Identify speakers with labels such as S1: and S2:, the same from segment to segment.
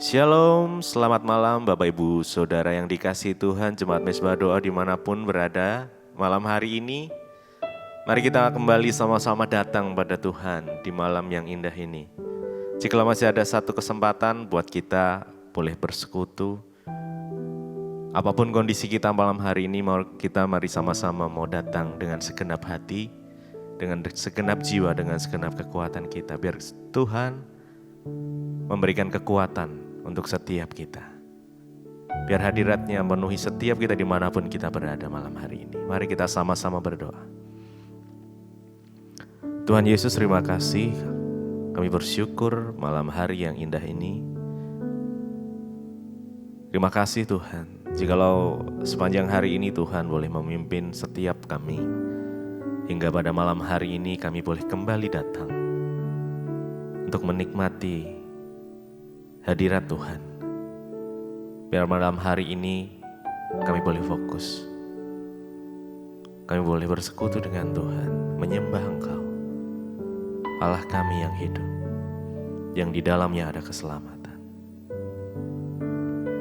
S1: Shalom, selamat malam Bapak Ibu Saudara yang dikasihi Tuhan, Jemaat Mezbah Doa dimanapun berada. Malam hari ini, mari kita kembali sama-sama datang pada Tuhan di malam yang indah ini. Jika masih ada satu kesempatan buat kita boleh bersekutu. Apapun kondisi kita malam hari ini, mari sama-sama mau datang dengan segenap hati, dengan segenap jiwa, dengan segenap kekuatan kita. Biar Tuhan memberikan kekuatan untuk setiap kita. Biar hadiratnya memenuhi setiap kita dimanapun kita berada malam hari ini. Mari kita sama-sama berdoa. Tuhan Yesus, terima kasih. Kami bersyukur malam hari yang indah ini. Terima kasih Tuhan. Jikalau sepanjang hari ini Tuhan boleh memimpin setiap kami. Hingga pada malam hari ini kami boleh kembali datang untuk menikmati hadirat Tuhan. Biar malam hari ini kami boleh fokus. Kami boleh bersekutu dengan Tuhan, menyembah Engkau, Allah kami yang hidup, yang di dalamnya ada keselamatan.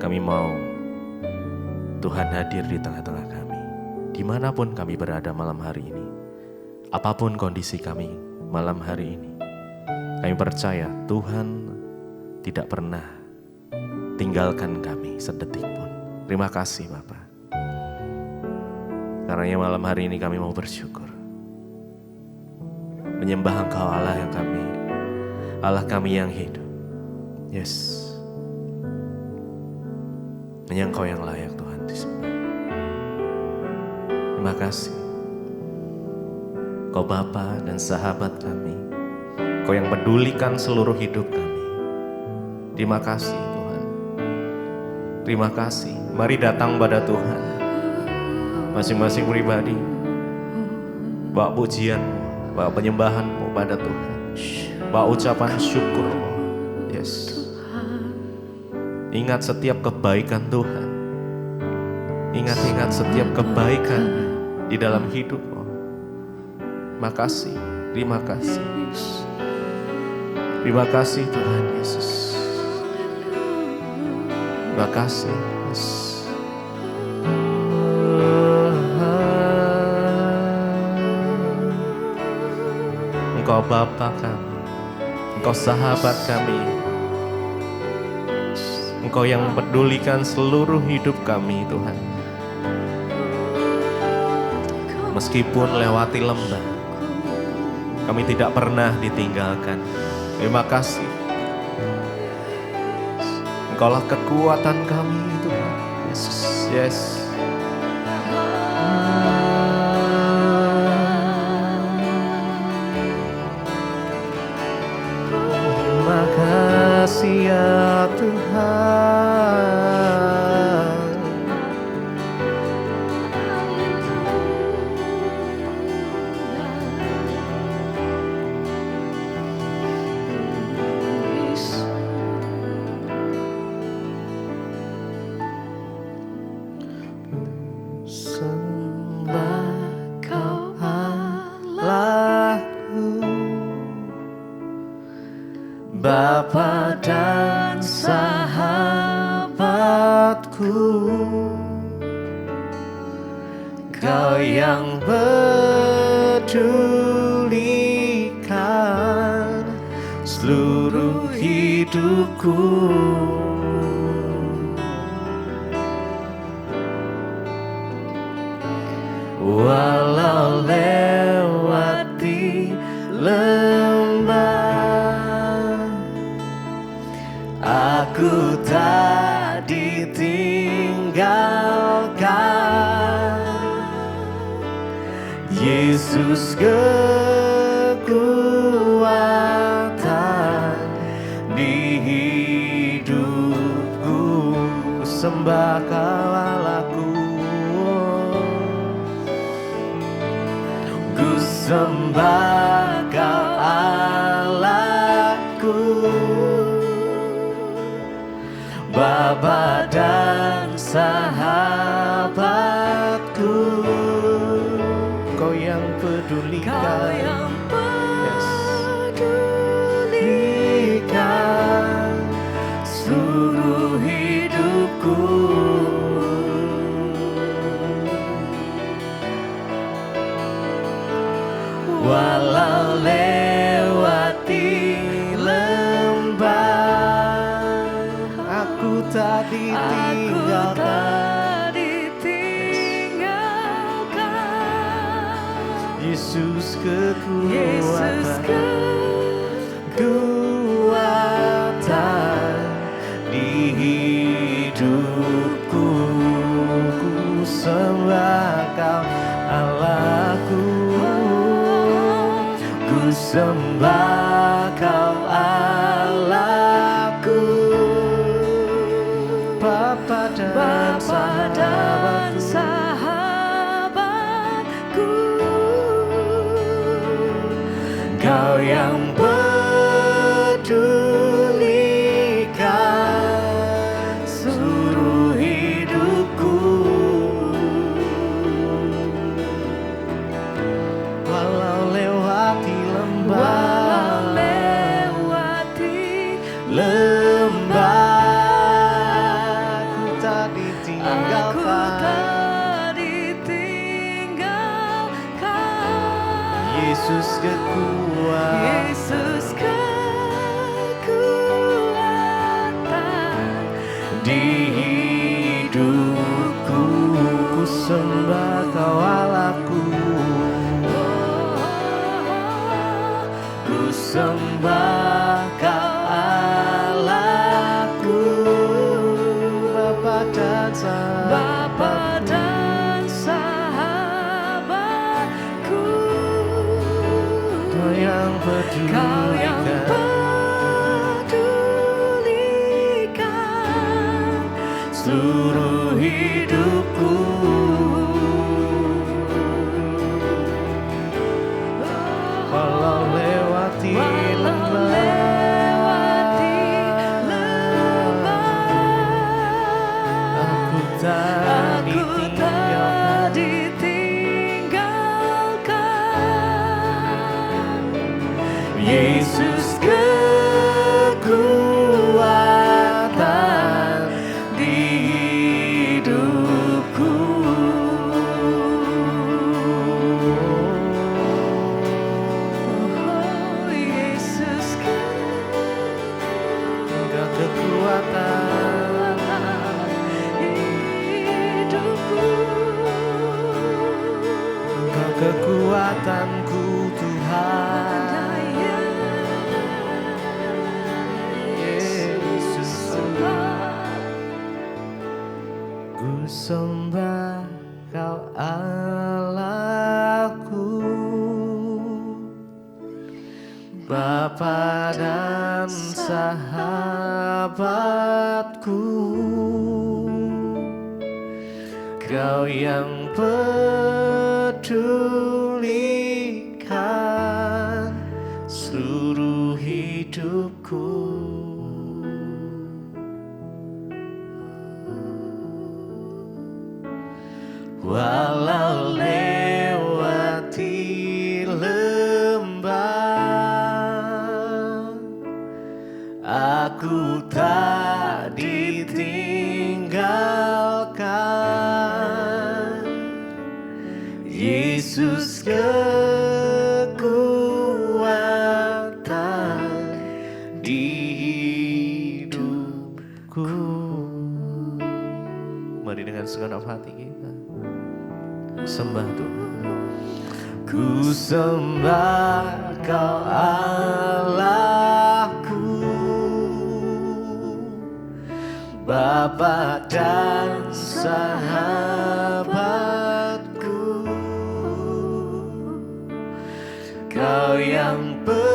S1: Kami mau Tuhan hadir di tengah-tengah kami, dimanapun kami berada malam hari ini. Apapun kondisi kami malam hari ini, kami percaya Tuhan tidak pernah tinggalkan kami sedetik pun. Terima kasih Bapa. Karena malam hari ini kami mau bersyukur. Menyembah Engkau Allah kami yang hidup. Yes. Hanya Engkau yang layak Tuhan disembah. Terima kasih. Kau Bapa dan sahabat kami. Kau yang pedulikan seluruh hidup kami. Terima kasih Tuhan. Terima kasih. Mari datang pada Tuhan. Masing-masing pribadi. Bawa pujianmu, bawa penyembahanmu pada Tuhan. Bawa ucapan syukurmu. Yes. Ingat setiap kebaikan Tuhan. Ingat setiap kebaikan di dalam hidupmu. Makasih. Terima kasih. Terima kasih Tuhan Yesus. Terima kasih. Engkau Bapa kami, Engkau sahabat kami, Engkau yang mempedulikan seluruh hidup kami Tuhan. Meskipun lewati lembah, kami tidak pernah ditinggalkan. Terima kasih. Engkaulah kekuatan kami Tuhan Yesus. Yes. Terima kasih ya Tuhan. Bapa dan sahabatku, Kau yang pedulikan seluruh hidupku. Walau lewati lembah, aku tak ditinggalkan. Yesus kekuatan di hidupku. Sembah Kau Allahku, ku sembah Kau Allahku. Bapa dan sahabatku, Kau yang pedulikan, pedulikan seluruh walau lewati lembah, aku tak ditinggalkan. Yesus kekuatan di hidupku, ku sembah Kau Allahku, ku sembah Kau Allahku, Bapa dan sahabatku, Kau yang pedulikan seluruh hidupku, walau lewati lembah, ku tak ditinggalkan. Yesus kekuatan di hidupku, ku sembah Kau Allahku, ku sembah Kau Allahku, Bapa dan sahabatku, Kau yang pedulikan seluruh hidupku, walau lewati lembah, aku tak ditinggalkan. Yesus kekuatan di hidupku, Yesus Engkau kekuatan hidupku, Engkau kekuatanku Tuhan. Ku sembah Kau Allahku, Bapa dan sahabatku, Kau yang pedulikan seluruh hidupku, walau lewati lembah, aku tak ditinggalkan. Yesus kekuatan di hidupku. Mari dengan segenap hati kita sembah Tuhan. Ku sembah Kau Allahku, Bapa dan sahabatku, Kau yang pedulikan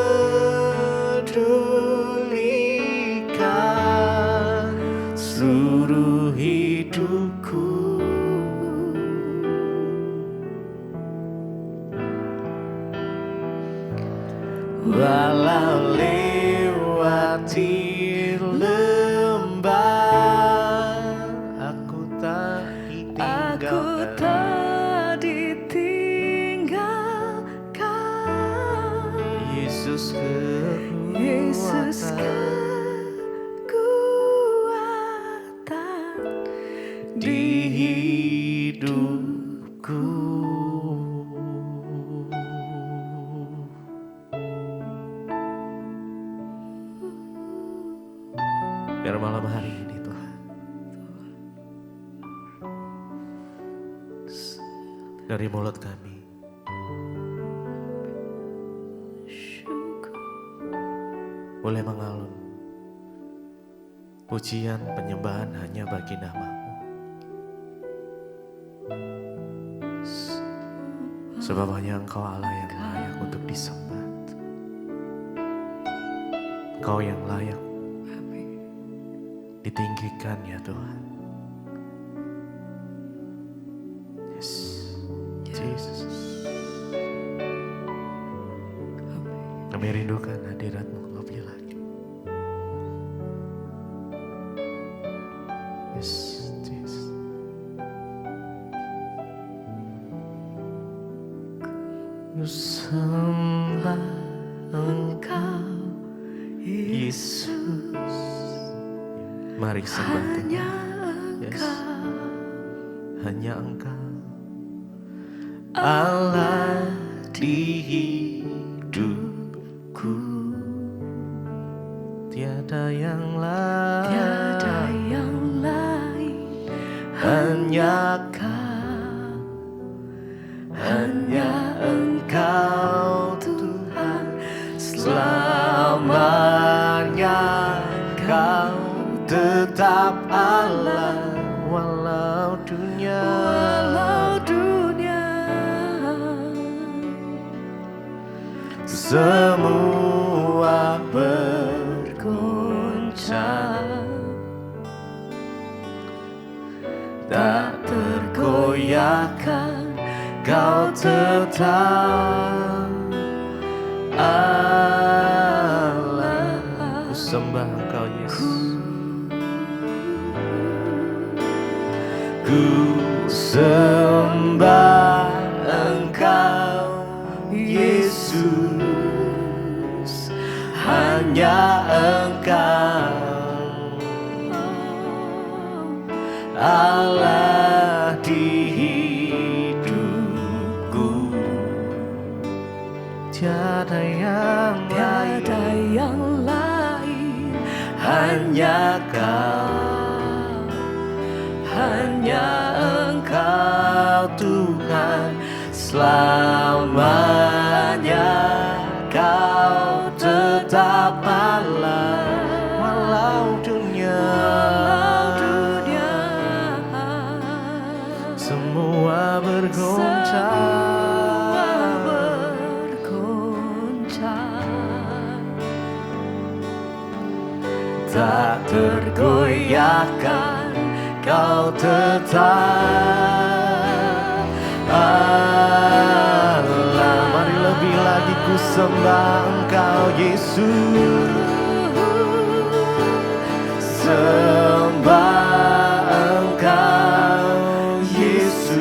S1: seluruh hidupku, walau lewati lembah, aku tak ditinggalkan. Yesus kekuatan di hidupku. Biar malam hari ini Tuhan, dari mulut kami boleh mengalun pujian penyembahan hanya bagi nama-Mu. Sebab hanya Engkau Allah yang layak untuk disembah. Engkau yang layak ditinggikan ya Tuhan. Yes, Jesus. Kami rindukan hadirat-Mu lebih lagi. Yes, Jesus. Ku sembah Engkau Yesus. Mari sembah Tuhan. Yes. Hanya Engkau Allah di hidupku. Tiada yang lain, hanya Kau, hanya Engkau Tuhan selamanya. Kau tetap Allah walau dunia semua bergoncang, tak tergoyahkan. Kau tetap Allah. Ku sembah Engkau Yesus. Ku sembah Engkau Yesus. Hanya Engkau Allah di hidupku. Tiada yang lain, hanya Kau, hanya Engkau Tuhan selamanya. Kau tetap Allah walau dunia semua bergoncang, tak tergoyahkan. Kau tetap Allah. Mari lebih lagi ku sembah Engkau Yesus. Sembah Engkau Yesus.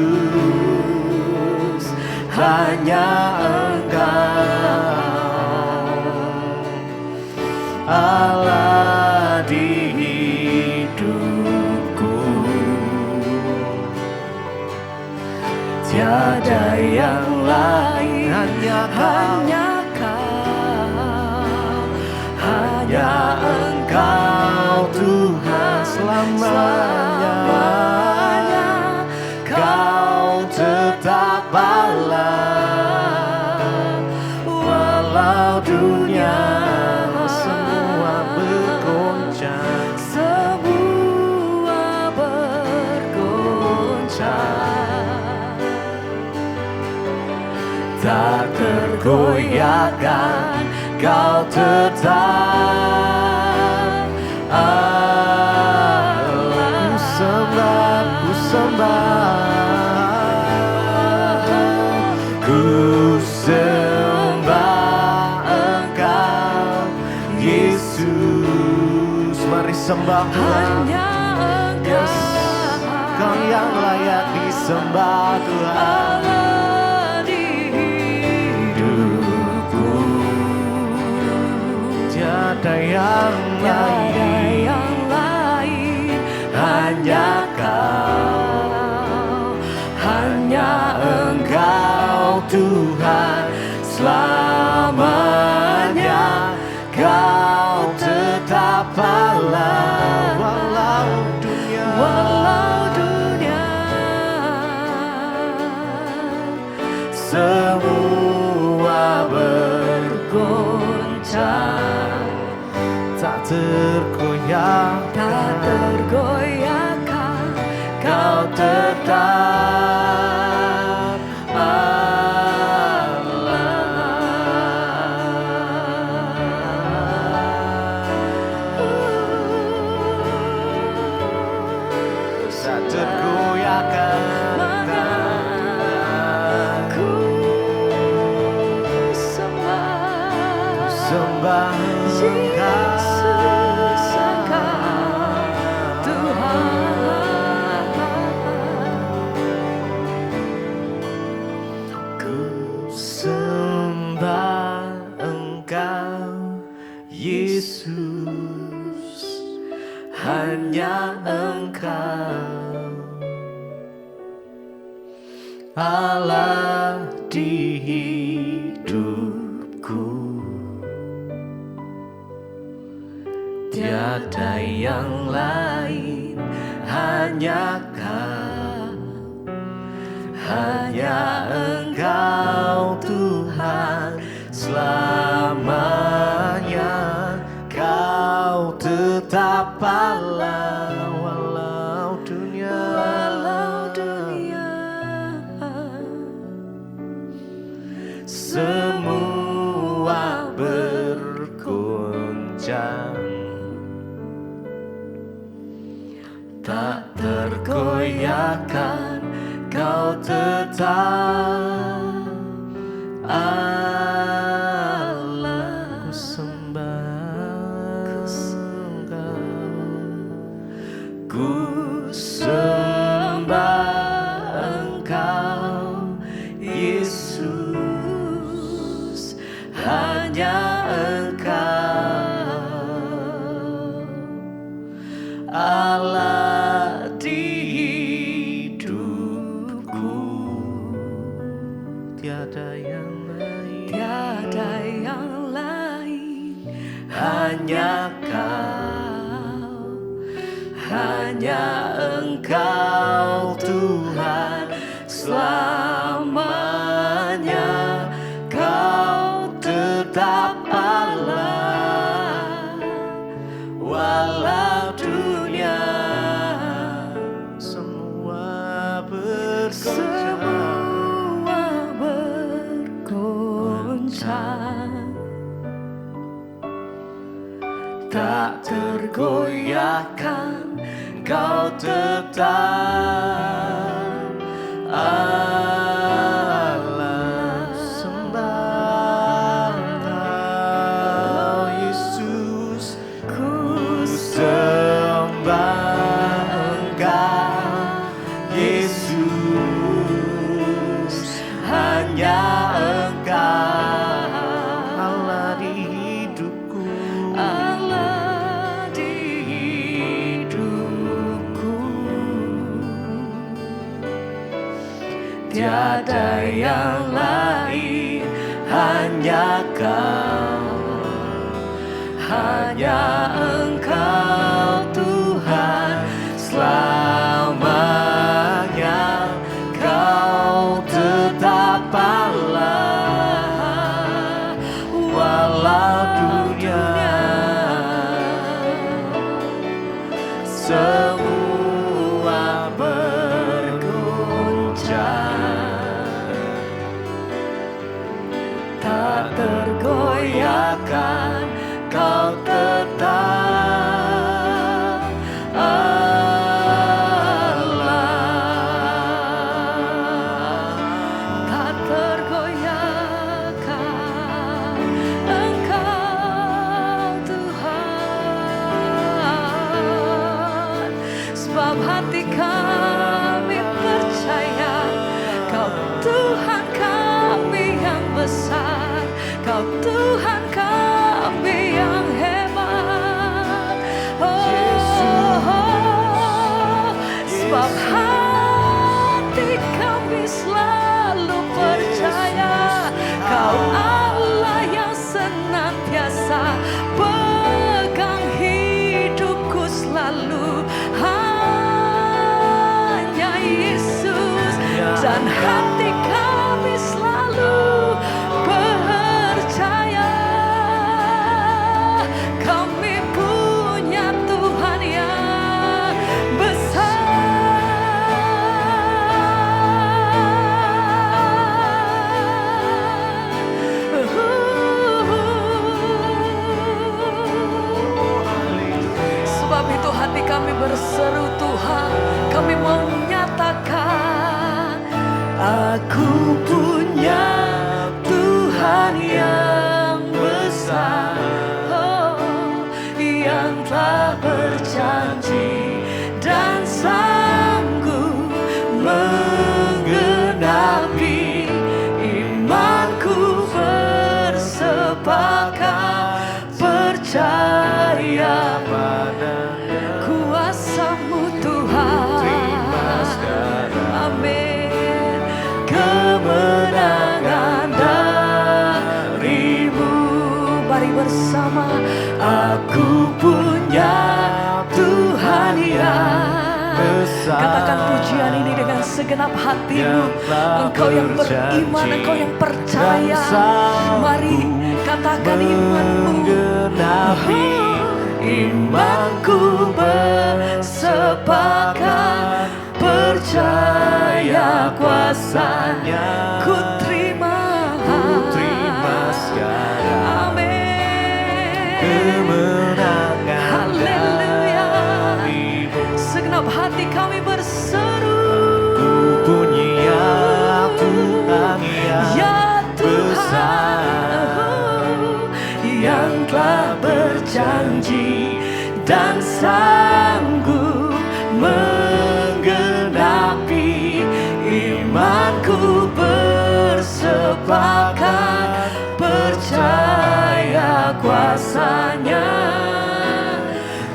S1: Hanya Engkau Allah di hidupku. Tiada yang lain, hanya Kau, hanya Engkau Tuhan selamanya. Kau tetap Allah walau dunia semua bergoncang, tak tergoyahkan. Kau tetap Allah. Ku sembah Engkau Yesus. Mari sembah Tuhan. Yes, Kau yang layak disembah Tuhan. Tiada yang lain, hanya Kau, hanya Engkau Tuhan selamanya. Kau tetap Allah tergoyahkan, Kau tetap tak tergoyahkan. Ku sembah Yesus Engkau Tuhan. Ku sembah Engkau Yesus, hanya Engkau Allah di hidupku. Tiada yang lain, hanya Kau, hanya Engkau Tuhan selamanya. Kau tetap Allah walau dunia semua bergoncang, tak tergoyahkan. Kau tetap Allah. Ku sembah Engkau, ku sembah Engkau Yesus, hanya Engkau Allah di hidupku. Tiada yang lain, hanya Kau, hanya Engkau Tuhan selamanya. Kau tetap Allah walau dunia semua bergoncang, tak tergoyahkan. Kau tetap Allah. Sembah Engkau Yesus, ku sembah Engkau Yesus, hanya Engkau Allah di hidupku. Allah di hidupku. Tiada yang lain, hanya Kau, hanya Engkau Tuhan selamanya. Kau tetap Allah walau dunia semua bergoncang, tak tergoyahkan. Kau tetap Allah, tak tergoyahkan. Engkau Tuhan, sebab hati kami percaya Kau Tuhan kami yang besar, Kau Tuhan kami yang hebat. Sebab hati kami selalu percaya Kau Allah yang senantiasa pegang hidupku selalu, hanya Yesus. Dan hati kami selalu percaya
S2: Tuhan yang besar, yang telah berjanji dan sanggup menggenapi. Imanku bersepakat percaya pada kuasa-Mu Tuhan.
S1: Terima sekarang.
S2: Amin. Kemenangan dari-Mu. Mari bersama. Aku punya Tuhan yang besar. Katakan pujian ini dengan segenap hatimu. Engkau yang beriman, engkau yang percaya. Mari katakan imanmu. Imanku bersepakat percaya kuasa-Nya. Ku terima sekarang. Amin. Kemenangan. Haleluya. Segenap hati kami berseru. Ku punya Tuhan yang besar, yang telah berjanji dan sanggup menggenapi. Imanku bersepakat percaya kuasa-Nya.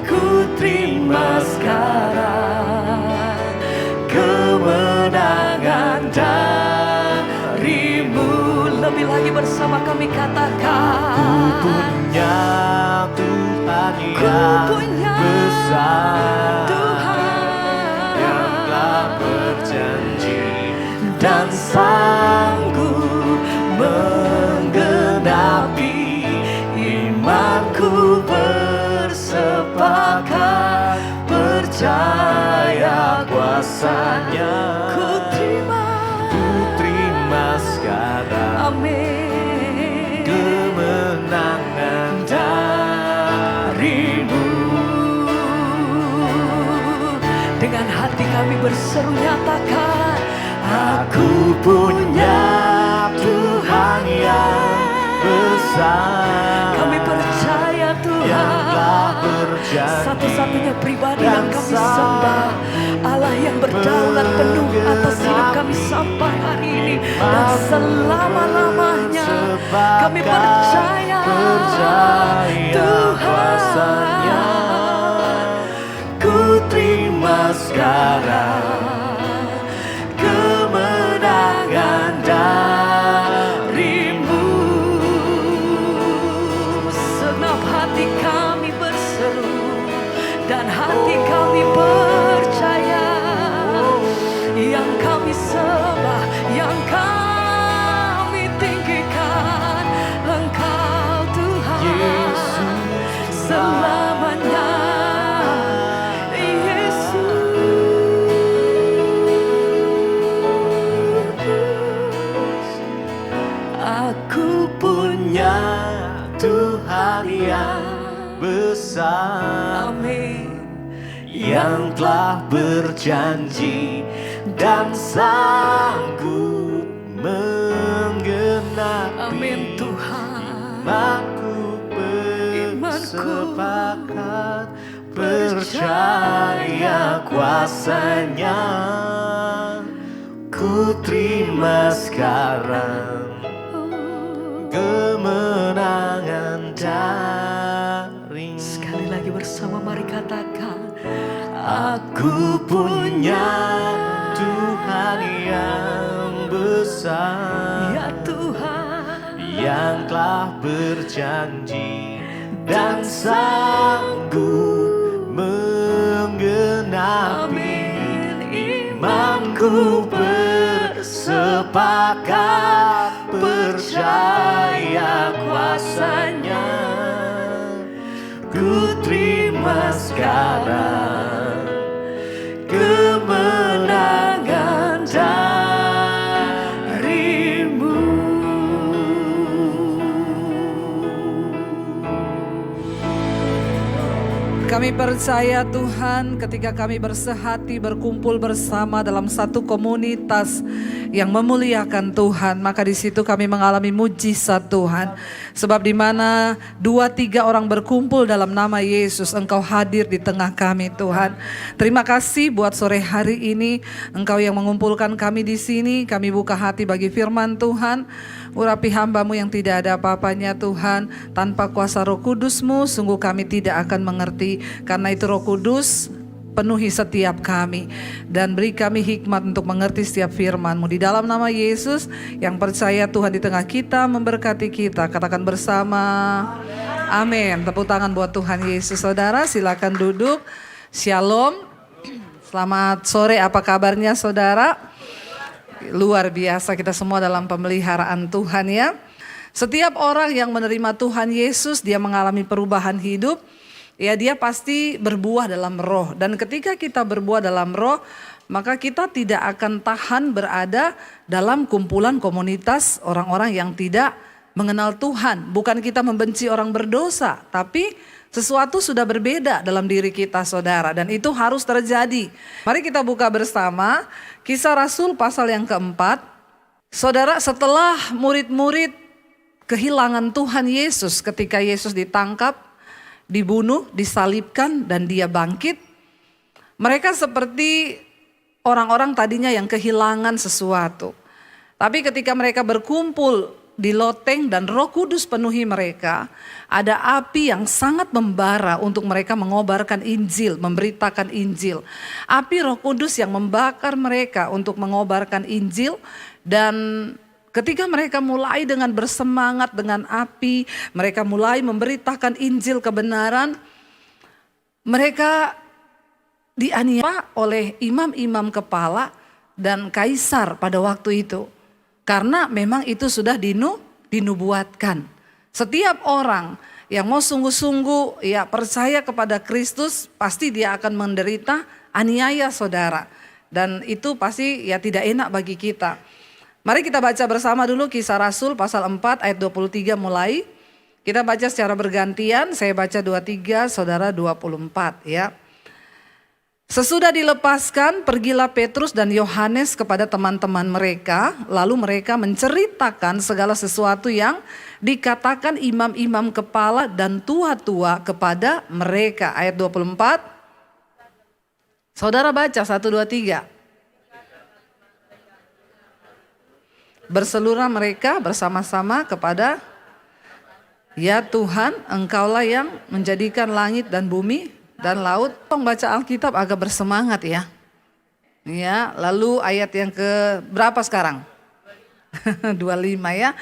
S2: Ku terima sekarang kemenangan dari-Mu. Lebih lagi bersama kami katakan. Ku punya Tuhan yang besar, Tuhan yang telah berjanji dan sanggup menggenapi. Imanku bersepakat percaya kuasa-Nya. Ku terima sekarang. Amin. Kemenangan dari-Mu. Dengan hati kami berseru nyatakan. Aku punya Tuhan yang besar. Kami percaya Tuhan, satu-satunya pribadi yang kami sembah, Allah yang berdaulat penuh atas hidup kami sampai hari ini dan selama-lamanya. Kami percaya Tuhan. Ku terima sekarang kemenangan dari-Mu. Segenap hati kami berseru dan hati kami percaya. Yang kami sembah, yang kami tinggikan Engkau Tuhan Yesus selamanya. Aku punya Tuhan yang besar, amin, yang telah berjanji dan sanggup menggenapi. Amin Tuhan. Imanku bersepakat percaya kuasa-Nya. Ku terima sekarang kemenangan dari-Mu. Sekali lagi bersama mari katakan. Aku punya Tuhan yang besar, ya Tuhan, yang telah berjanji dan sanggup menggenapi. Imanku bersepakat percaya kuasa-Nya. Ku terima sekarang kemenangan dari-Mu.
S3: Kami percaya Tuhan, ketika kami bersehati berkumpul bersama dalam satu komunitas yang memuliakan Tuhan, maka di situ kami mengalami mujizat Tuhan. Sebab di mana 2-3 orang berkumpul dalam nama Yesus, Engkau hadir di tengah kami Tuhan. Terima kasih buat sore hari ini, Engkau yang mengumpulkan kami di sini. Kami buka hati bagi firman Tuhan. Urapi hamba-Mu yang tidak ada apa-apanya Tuhan. Tanpa kuasa Roh Kudus-Mu, sungguh kami tidak akan mengerti. Karena itu Roh Kudus, penuhi setiap kami. Dan beri kami hikmat untuk mengerti setiap firman-Mu. Di dalam nama Yesus, yang percaya Tuhan di tengah kita, memberkati kita. Katakan bersama, amin. Tepuk tangan buat Tuhan Yesus. Saudara, silakan duduk. Shalom. Selamat sore, apa kabarnya saudara? Luar biasa, kita semua dalam pemeliharaan Tuhan ya. Setiap orang yang menerima Tuhan Yesus, dia mengalami perubahan hidup. Ya, dia pasti berbuah dalam roh. Dan ketika kita berbuah dalam roh, maka kita tidak akan tahan berada dalam kumpulan komunitas orang-orang yang tidak mengenal Tuhan. Bukan kita membenci orang berdosa, tapi sesuatu sudah berbeda dalam diri kita saudara. Dan itu harus terjadi. Mari kita buka bersama Kisah Rasul pasal yang keempat. Saudara, setelah murid-murid kehilangan Tuhan Yesus ketika Yesus ditangkap, dibunuh, disalibkan dan dia bangkit. Mereka seperti orang-orang tadinya yang kehilangan sesuatu. Tapi ketika mereka berkumpul di loteng dan Roh Kudus penuhi mereka, ada api yang sangat membara untuk mereka mengobarkan Injil, memberitakan Injil. Api Roh Kudus yang membakar mereka untuk mengobarkan Injil. Dan ketika mereka mulai dengan bersemangat dengan api, mereka mulai memberitakan Injil kebenaran, mereka dianiaya oleh imam-imam kepala dan kaisar pada waktu itu. Karena memang itu sudah dinubuatkan. Setiap orang yang mau sungguh-sungguh ya percaya kepada Kristus, pasti dia akan menderita aniaya saudara. Dan itu pasti ya tidak enak bagi kita. Mari kita baca bersama dulu Kisah Rasul pasal 4 ayat 23 mulai. Kita baca secara bergantian, saya baca 23, saudara 24 ya. Sesudah dilepaskan, pergilah Petrus dan Yohanes kepada teman-teman mereka. Lalu mereka menceritakan segala sesuatu yang dikatakan imam-imam kepala dan tua-tua kepada mereka. Ayat 24. Saudara baca 1, 2, 3. Berseluruh mereka bersama-sama kepada, ya Tuhan, Engkaulah yang menjadikan langit dan bumi dan laut. Tolong baca Alkitab agak bersemangat ya. Ya, lalu ayat yang ke berapa sekarang? 25 ya.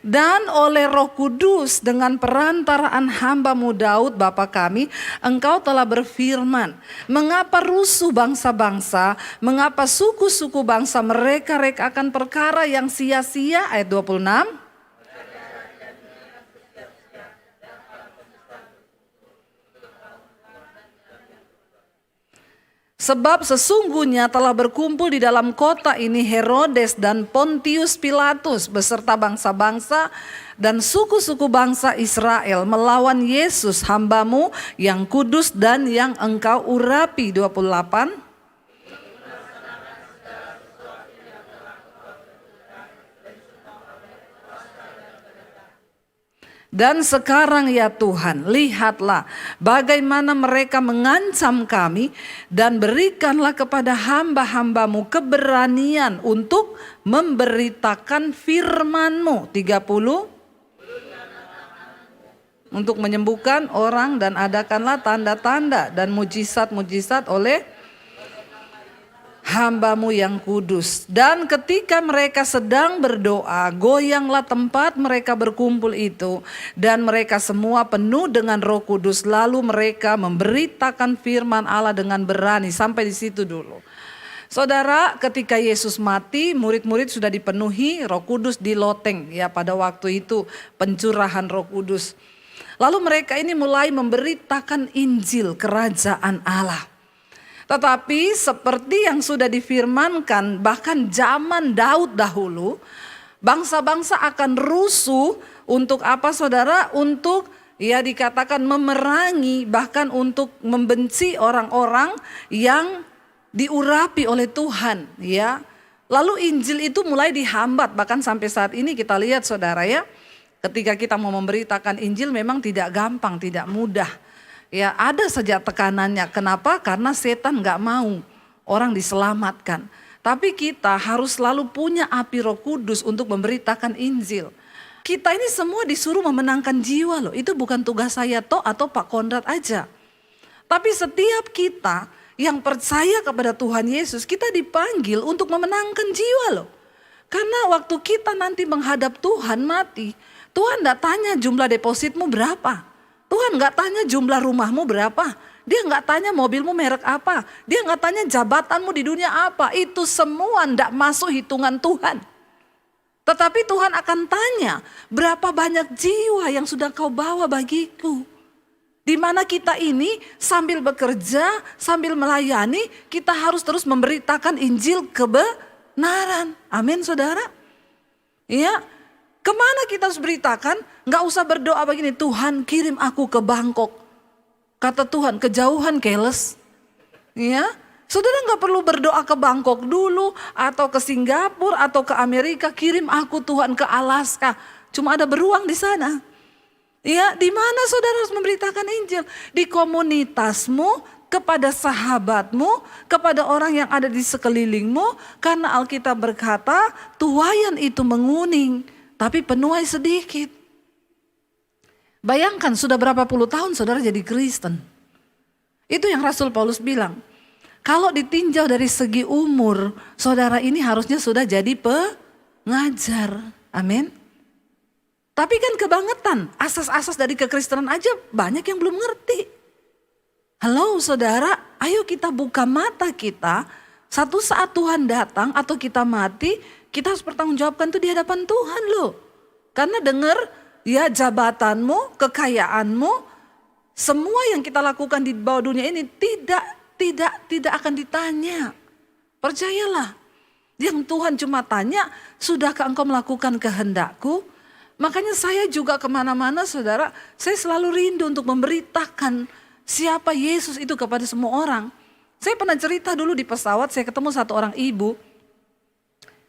S3: Dan oleh Roh Kudus dengan perantaraan hamba-Mu Daud Bapa kami, Engkau telah berfirman, mengapa rusuh bangsa-bangsa, mengapa suku-suku bangsa mereka-reka akan perkara yang sia-sia. Ayat 26. Sebab sesungguhnya telah berkumpul di dalam kota ini Herodes dan Pontius Pilatus beserta bangsa-bangsa dan suku-suku bangsa Israel melawan Yesus hamba-Mu yang kudus dan yang Engkau urapi. 28. Dan sekarang ya Tuhan, lihatlah bagaimana mereka mengancam kami dan berikanlah kepada hamba-hamba-Mu keberanian untuk memberitakan firman-Mu. 30. Untuk menyembuhkan orang dan adakanlah tanda-tanda dan mujizat-mujizat oleh hamba-Mu yang kudus. Dan ketika mereka sedang berdoa, goyanglah tempat mereka berkumpul itu. Dan mereka semua penuh dengan Roh Kudus. Lalu mereka memberitakan firman Allah dengan berani. Sampai di situ dulu. Saudara, ketika Yesus mati, murid-murid sudah dipenuhi Roh Kudus di loteng. Ya, pada waktu itu pencurahan Roh Kudus. Lalu mereka ini mulai memberitakan Injil kerajaan Allah. Tetapi seperti yang sudah difirmankan bahkan zaman Daud dahulu, bangsa-bangsa akan rusuh untuk apa saudara? Untuk ya dikatakan memerangi, bahkan untuk membenci orang-orang yang diurapi oleh Tuhan, ya. Lalu Injil itu mulai dihambat, bahkan sampai saat ini kita lihat saudara ya, ketika kita mau memberitakan Injil memang tidak gampang, tidak mudah. Ya ada saja tekanannya, kenapa? Karena setan gak mau orang diselamatkan. Tapi kita harus selalu punya api Roh Kudus untuk memberitakan Injil. Kita ini semua disuruh memenangkan jiwa loh, itu bukan tugas saya atau Pak Konrad aja. Tapi setiap kita yang percaya kepada Tuhan Yesus, kita dipanggil untuk memenangkan jiwa loh. Karena waktu kita nanti menghadap Tuhan mati, Tuhan gak tanya jumlah depositmu berapa. Tuhan gak tanya jumlah rumahmu berapa. Dia gak tanya mobilmu merek apa. Dia gak tanya jabatanmu di dunia apa. Itu semua gak masuk hitungan Tuhan. Tetapi Tuhan akan tanya, berapa banyak jiwa yang sudah kau bawa bagiku. Di mana kita ini sambil bekerja, sambil melayani, kita harus terus memberitakan Injil kebenaran. Amin saudara. Ya, kemana kita harus beritakan? Gak usah berdoa begini, Tuhan kirim aku ke Bangkok. Kata Tuhan, kejauhan keles. Ya, saudara gak perlu berdoa ke Bangkok dulu, atau ke Singapura, atau ke Amerika. Kirim aku Tuhan ke Alaska. Cuma ada beruang di sana. Ya, di mana saudara harus memberitakan Injil? Di komunitasmu, kepada sahabatmu, kepada orang yang ada di sekelilingmu. Karena Alkitab berkata, tuaian itu menguning, tapi penuai sedikit. Bayangkan sudah berapa puluh tahun saudara jadi Kristen. Itu yang Rasul Paulus bilang. Kalau ditinjau dari segi umur, saudara ini harusnya sudah jadi pengajar. Amin. Tapi kan kebangetan, asas-asas dari kekristenan aja banyak yang belum ngerti. Halo saudara, ayo kita buka mata kita. Satu saat Tuhan datang atau kita mati, kita harus bertanggungjawabkan itu di hadapan Tuhan loh. Karena dengar ya jabatanmu, kekayaanmu, semua yang kita lakukan di bawah dunia ini tidak akan ditanya. Percayalah, yang Tuhan cuma tanya, sudahkah engkau melakukan kehendakku? Makanya saya juga kemana-mana saudara, saya selalu rindu untuk memberitakan siapa Yesus itu kepada semua orang. Saya pernah cerita dulu di pesawat, saya ketemu satu orang ibu.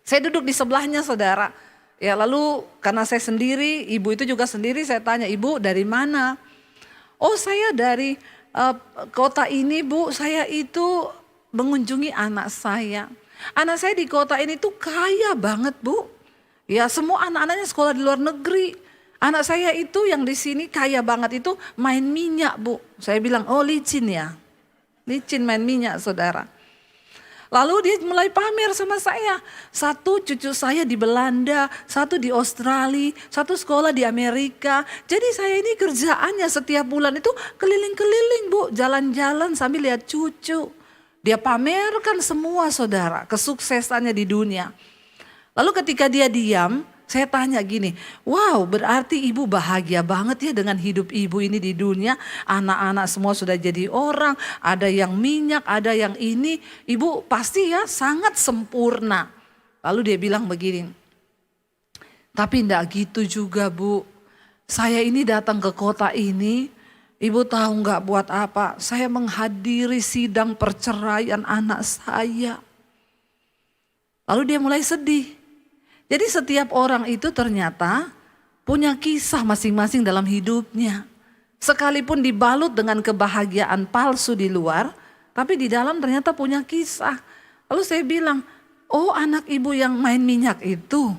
S3: Saya duduk di sebelahnya saudara. Ya lalu karena saya sendiri, ibu itu juga sendiri, saya tanya, ibu dari mana? Oh saya dari kota ini bu, saya itu mengunjungi anak saya. Anak saya di kota ini tuh kaya banget bu. Ya semua anak-anaknya sekolah di luar negeri. Anak saya itu yang di sini kaya banget itu main minyak bu. Saya bilang oh licin ya. Licin main minyak saudara. Lalu dia mulai pamer sama saya. Satu cucu saya di Belanda, satu di Australia, satu sekolah di Amerika. Jadi saya ini kerjaannya setiap bulan itu keliling-keliling bu. Jalan-jalan sambil lihat cucu. Dia pamerkan semua saudara kesuksesannya di dunia. Lalu ketika dia diam, saya tanya gini, wow berarti ibu bahagia banget ya dengan hidup ibu ini di dunia. Anak-anak semua sudah jadi orang, ada yang minyak, ada yang ini. Ibu pasti ya sangat sempurna. Lalu dia bilang begini, tapi enggak gitu juga bu. Saya ini datang ke kota ini, ibu tahu enggak buat apa? Saya menghadiri sidang perceraian anak saya. Lalu dia mulai sedih. Jadi setiap orang itu ternyata punya kisah masing-masing dalam hidupnya. Sekalipun dibalut dengan kebahagiaan palsu di luar, tapi di dalam ternyata punya kisah. Lalu saya bilang, oh anak ibu yang main minyak itu,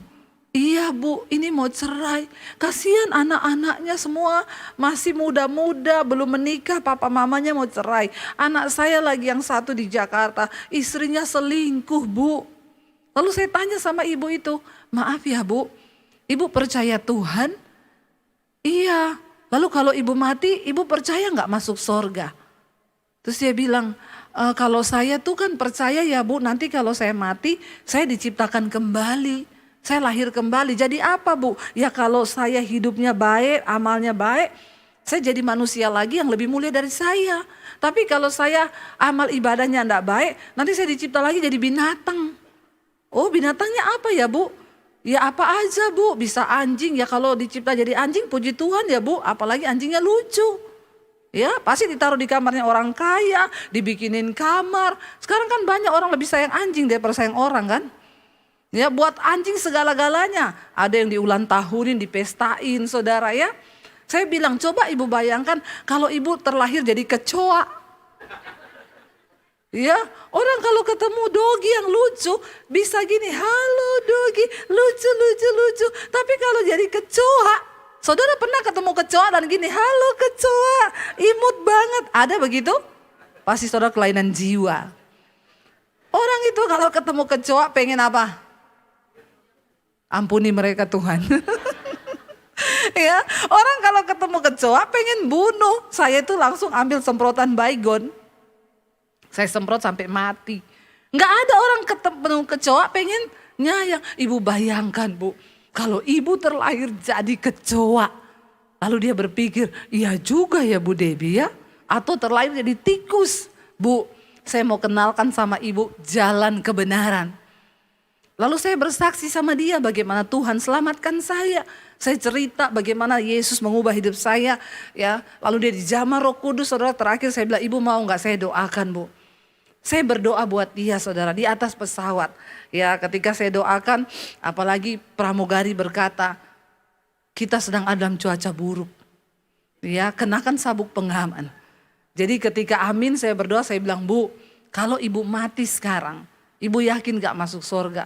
S3: iya bu ini mau cerai. Kasihan anak-anaknya semua masih muda-muda, belum menikah, papa mamanya mau cerai. Anak saya lagi yang satu di Jakarta, istrinya selingkuh bu. Lalu saya tanya sama ibu itu, maaf ya bu, ibu percaya Tuhan? Iya, lalu kalau ibu mati, ibu percaya gak masuk sorga? Terus dia bilang, kalau saya tuh kan percaya ya bu, nanti kalau saya mati, saya diciptakan kembali. Saya lahir kembali, jadi apa bu? Ya kalau saya hidupnya baik, amalnya baik, saya jadi manusia lagi yang lebih mulia dari saya. Tapi kalau saya amal ibadahnya gak baik, nanti saya dicipta lagi jadi binatang. Oh binatangnya apa ya bu? Ya apa aja Bu, bisa anjing ya, kalau dicipta jadi anjing puji Tuhan ya Bu, apalagi anjingnya lucu. Ya pasti ditaruh di kamarnya orang kaya, dibikinin kamar. Sekarang kan banyak orang lebih sayang anjing daripada sayang orang kan. Ya buat anjing segala-galanya. Ada yang diulang tahunin, dipestain saudara ya. Saya bilang coba ibu bayangkan kalau ibu terlahir jadi kecoa. Ya, orang kalau ketemu dogi yang lucu bisa gini, halo dogi, lucu, lucu, lucu. Tapi kalau jadi kecoa, saudara pernah ketemu kecoa dan gini, halo kecoa, imut banget. Ada begitu? Pasti saudara kelainan jiwa. Orang itu kalau ketemu kecoa pengen apa? Ampuni mereka Tuhan. Ya, orang kalau ketemu kecoa pengen bunuh. Saya itu langsung ambil semprotan baygon. Saya semprot sampai mati. Nggak ada orang ketemu kecoa pengen nyayang. Ibu bayangkan Bu, kalau ibu terlahir jadi kecoa. Lalu dia berpikir, iya juga ya Bu Debbie ya. Atau terlahir jadi tikus. Bu, saya mau kenalkan sama ibu jalan kebenaran. Lalu saya bersaksi sama dia bagaimana Tuhan selamatkan saya. Saya cerita bagaimana Yesus mengubah hidup saya. Ya, lalu dia dijamah Roh Kudus. Saudara, terakhir saya bilang, ibu mau nggak saya doakan Bu. Saya berdoa buat dia saudara di atas pesawat. Ya ketika saya doakan, apalagi pramugari berkata, kita sedang ada dalam cuaca buruk. Ya kenakan sabuk pengaman. Jadi ketika amin saya berdoa, saya bilang, Bu kalau ibu mati sekarang, ibu yakin gak masuk surga?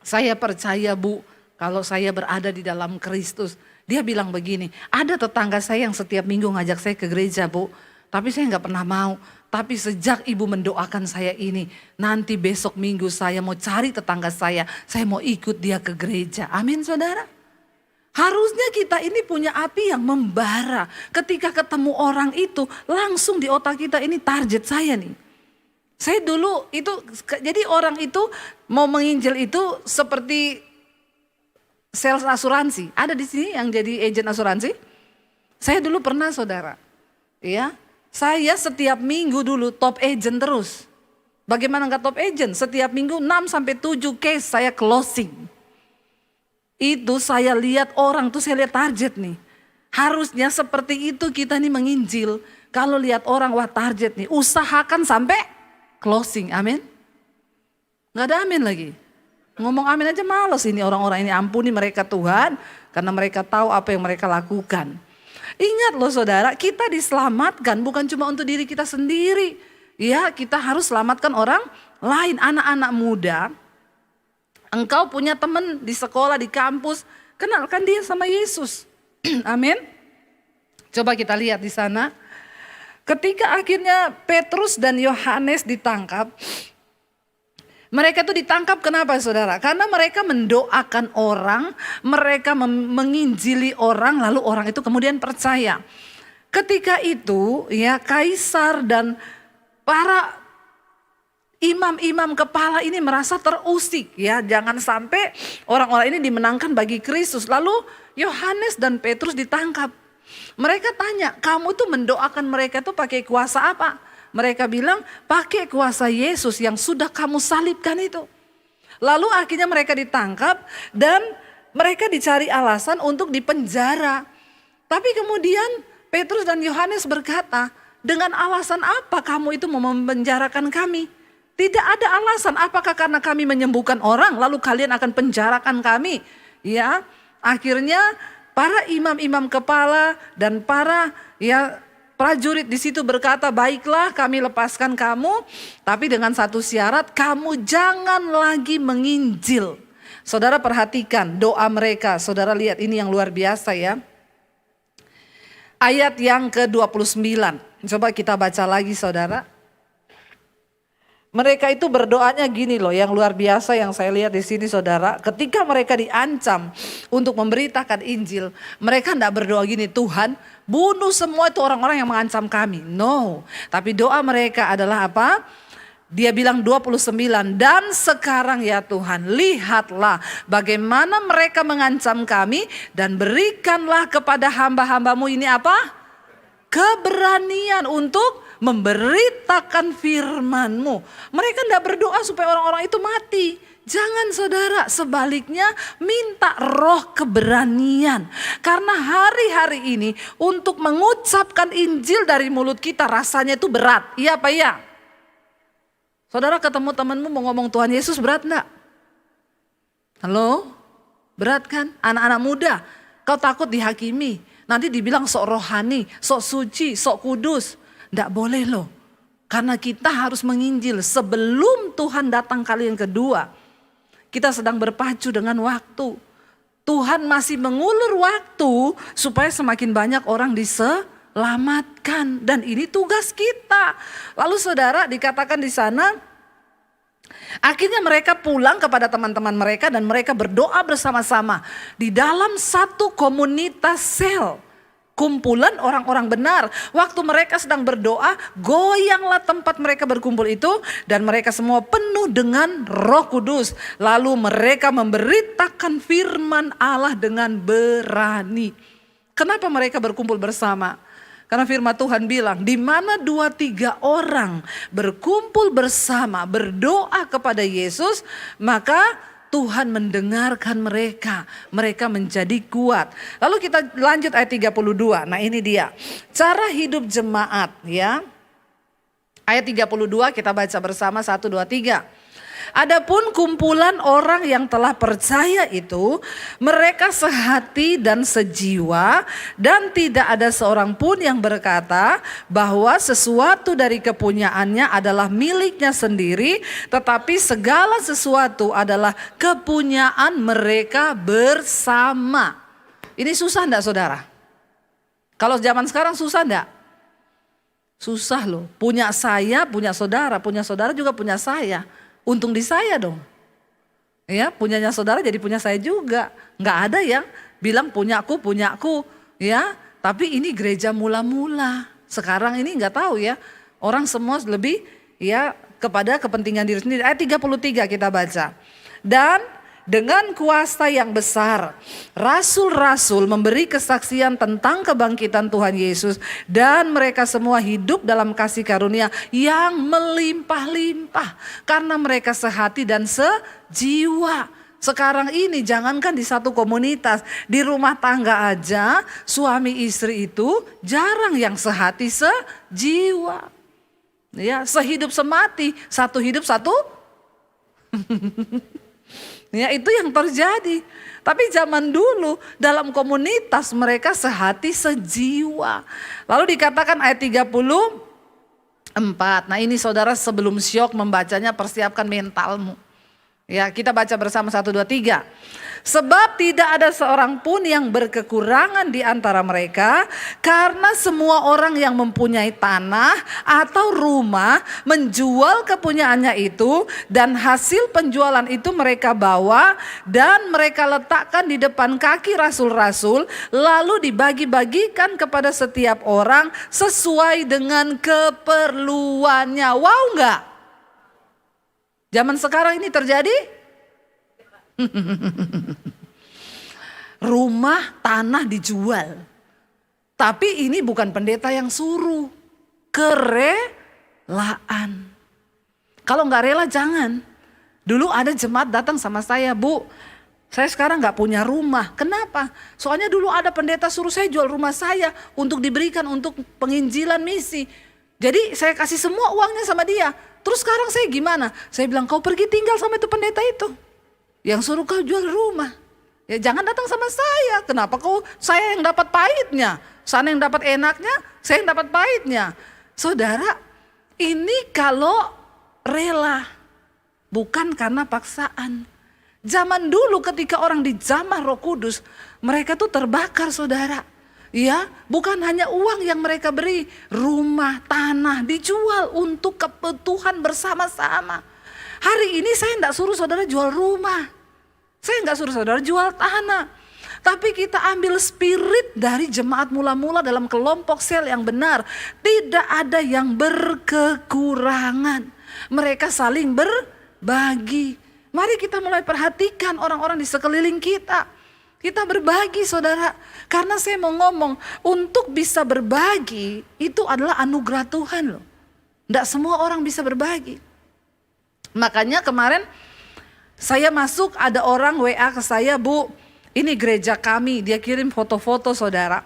S3: Saya percaya Bu, kalau saya berada di dalam Kristus. Dia bilang begini, ada tetangga saya yang setiap minggu ngajak saya ke gereja Bu. Tapi saya gak pernah mau. Tapi sejak ibu mendoakan saya ini, nanti besok minggu saya mau cari tetangga saya mau ikut dia ke gereja. Amin saudara. Harusnya kita ini punya api yang membara. Ketika ketemu orang itu, langsung di otak kita ini target saya nih. Saya dulu itu, jadi orang itu mau menginjil itu seperti sales asuransi. Ada di sini yang jadi agen asuransi? Saya dulu pernah saudara. Ya. Saya setiap minggu dulu top agent terus. Bagaimana enggak top agent? Setiap minggu 6-7 case saya closing. Itu saya lihat orang tuh, saya lihat target nih. Harusnya seperti itu kita nih menginjil. Kalau lihat orang, wah target nih. Usahakan sampai closing, amin. Enggak ada amin lagi. Ngomong amin aja malas ini orang-orang ini, ampuni mereka Tuhan. Karena mereka tahu apa yang mereka lakukan. Ingat loh saudara, kita diselamatkan bukan cuma untuk diri kita sendiri. Ya, kita harus selamatkan orang lain, anak-anak muda. Engkau punya teman di sekolah, di kampus, kenalkan dia sama Yesus. Amin. Coba kita lihat di sana. Ketika akhirnya Petrus dan Yohanes ditangkap, mereka itu ditangkap kenapa saudara? Karena mereka mendoakan orang, mereka menginjili orang, lalu orang itu kemudian percaya. Ketika itu ya kaisar dan para imam-imam kepala ini merasa terusik ya. Jangan sampai orang-orang ini dimenangkan bagi Kristus. Lalu Yohanes dan Petrus ditangkap. Mereka tanya, kamu tuh mendoakan mereka tuh pakai kuasa apa? Mereka bilang pakai kuasa Yesus yang sudah kamu salibkan itu. Lalu akhirnya mereka ditangkap dan mereka dicari alasan untuk dipenjara. Tapi kemudian Petrus dan Yohanes berkata, dengan alasan apa kamu itu mau memenjarakan kami? Tidak ada alasan, apakah karena kami menyembuhkan orang lalu kalian akan penjarakan kami? Ya, akhirnya para imam-imam kepala dan para prajurit di situ berkata, baiklah kami lepaskan kamu, tapi dengan satu syarat, kamu jangan lagi menginjil. Saudara perhatikan doa mereka, saudara lihat ini yang luar biasa ya. Ayat yang ke-29, coba kita baca lagi saudara. Mereka itu berdoanya gini loh, yang luar biasa yang saya lihat di sini saudara. Ketika mereka diancam untuk memberitakan Injil, mereka tidak berdoa gini, Tuhan bunuh semua itu orang-orang yang mengancam kami. No, tapi doa mereka adalah apa? Dia bilang 29, dan sekarang ya Tuhan lihatlah bagaimana mereka mengancam kami dan berikanlah kepada hamba-hambamu ini apa? Keberanian untuk memberitakan firman-Mu. Mereka tidak berdoa supaya orang-orang itu mati. Jangan saudara, sebaliknya minta roh keberanian. Karena hari-hari ini untuk mengucapkan Injil dari mulut kita rasanya itu berat. Iya apa iya? Saudara ketemu temanmu mau ngomong Tuhan Yesus berat enggak? Halo? Berat kan? Anak-anak muda, kau takut dihakimi. Nanti dibilang sok rohani, sok suci, sok kudus. Enggak boleh loh. Karena kita harus menginjil sebelum Tuhan datang kali yang kedua. Kita sedang berpacu dengan waktu. Tuhan masih mengulur waktu supaya semakin banyak orang diselamatkan. Dan ini tugas kita. Lalu saudara dikatakan di sana, akhirnya mereka pulang kepada teman-teman mereka dan mereka berdoa bersama-sama. Di dalam satu komunitas sel. Kumpulan orang-orang benar. Waktu mereka sedang berdoa, goyanglah tempat mereka berkumpul itu. Dan mereka semua penuh dengan Roh Kudus. Lalu mereka memberitakan firman Allah dengan berani. Kenapa mereka berkumpul bersama? Karena firman Tuhan bilang, di mana 2-3 orang berkumpul bersama, berdoa kepada Yesus, maka Tuhan mendengarkan mereka. Mereka menjadi kuat. Lalu kita lanjut ayat 32. Nah ini dia. Cara hidup jemaat ya. Ayat 32 kita baca bersama 1, 2, 3. Adapun kumpulan orang yang telah percaya itu, mereka sehati dan sejiwa, dan tidak ada seorang pun yang berkata bahwa sesuatu dari kepunyaannya adalah miliknya sendiri, tetapi segala sesuatu adalah kepunyaan mereka bersama. Ini susah enggak saudara? Kalau zaman sekarang susah enggak? Susah loh, punya saya, punya saudara juga punya saya. Untung di saya dong. Ya, punyanya saudara jadi punya saya juga. Nggak ada yang bilang punyaku. Ya, tapi ini gereja mula-mula. Sekarang ini nggak tahu ya. Orang semua lebih ya kepada kepentingan diri sendiri. Ayat 33 kita baca. Dan dengan kuasa yang besar, rasul-rasul memberi kesaksian tentang kebangkitan Tuhan Yesus. Dan mereka semua hidup dalam kasih karunia yang melimpah-limpah. Karena mereka sehati dan sejiwa. Sekarang ini jangankan di satu komunitas, di rumah tangga aja suami istri itu jarang yang sehati sejiwa. Ya, sehidup semati, satu hidup satu. Ya itu yang terjadi. Tapi zaman dulu dalam komunitas mereka sehati sejiwa. Lalu dikatakan ayat 34. Nah ini saudara sebelum syok membacanya persiapkan mentalmu. Ya kita baca bersama 1, 2, 3. Sebab tidak ada seorang pun yang berkekurangan di antara mereka, karena semua orang yang mempunyai tanah atau rumah menjual kepunyaannya itu, dan hasil penjualan itu mereka bawa dan mereka letakkan di depan kaki rasul-rasul, lalu dibagi-bagikan kepada setiap orang sesuai dengan keperluannya. Wow enggak? Zaman sekarang ini terjadi? Rumah, tanah dijual. Tapi ini bukan pendeta yang suruh. Kerelaan. Kalau nggak rela jangan. Dulu ada jemaat datang sama saya, Bu. Saya sekarang nggak punya rumah. Kenapa? Soalnya dulu ada pendeta suruh saya jual rumah saya untuk diberikan untuk penginjilan misi. Jadi saya kasih semua uangnya sama dia. Terus sekarang saya gimana? Saya bilang kau pergi tinggal sama itu pendeta itu. Yang suruh kau jual rumah. Ya jangan datang sama saya. Kenapa saya yang dapat pahitnya? Sana yang dapat enaknya, saya yang dapat pahitnya. Saudara, ini kalau rela. Bukan karena paksaan. Zaman dulu ketika orang dijamah Roh Kudus, mereka tuh terbakar saudara. Ya, bukan hanya uang yang mereka beri, rumah, tanah dijual untuk kebutuhan bersama-sama. Hari ini saya enggak suruh saudara jual rumah. Saya enggak suruh saudara jual tanah. Tapi kita ambil spirit dari jemaat mula-mula dalam kelompok sel yang benar. Tidak ada yang berkekurangan. Mereka saling berbagi. Mari kita mulai perhatikan orang-orang di sekeliling kita. Kita berbagi saudara. Karena saya mau ngomong, untuk bisa berbagi itu adalah anugerah Tuhan loh. Tidak semua orang bisa berbagi. Makanya kemarin Saya masuk, ada orang WA ke saya, Bu, ini gereja kami. Dia kirim foto-foto saudara.